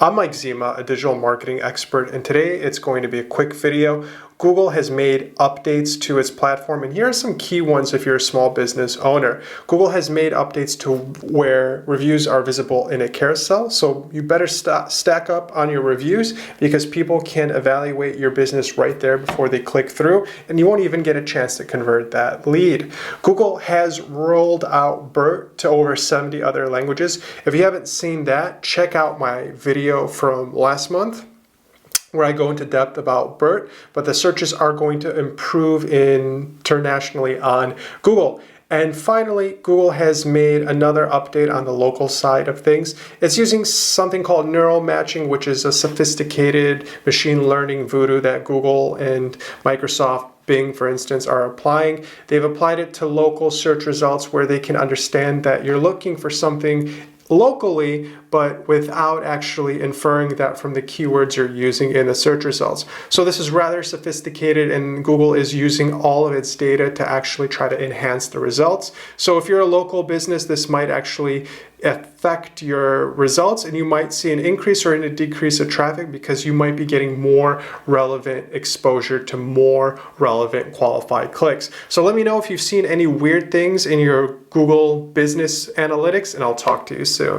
I'm Mike Zima, a digital marketing expert, and today it's going to be a quick video. Google has made updates to its platform, and here are some key ones if you're a small business owner. Google has made updates to where reviews are visible in a carousel, so you better stack up on your reviews because people can evaluate your business right there before they click through, and you won't even get a chance to convert that lead. Google has rolled out BERT to over 70 other languages. If you haven't seen that, check out my video from last month where I go into depth about BERT, but the searches are going to improve internationally on Google. And finally, Google has made another update on the local side of things. It's using something called neural matching, which is a sophisticated machine learning voodoo that Google and Microsoft Bing, for instance, are applying. They've applied it to local search results where they can understand that you're looking for something locally, but without actually inferring that from the keywords you're using in the search results. So this is rather sophisticated, and Google is using all of its data to actually try to enhance the results. So if you're a local business, this might actually affect your results, and you might see an increase or a decrease of traffic because you might be getting more relevant exposure to more relevant qualified clicks. So let me know if you've seen any weird things in your Google business analytics, and I'll talk to you soon.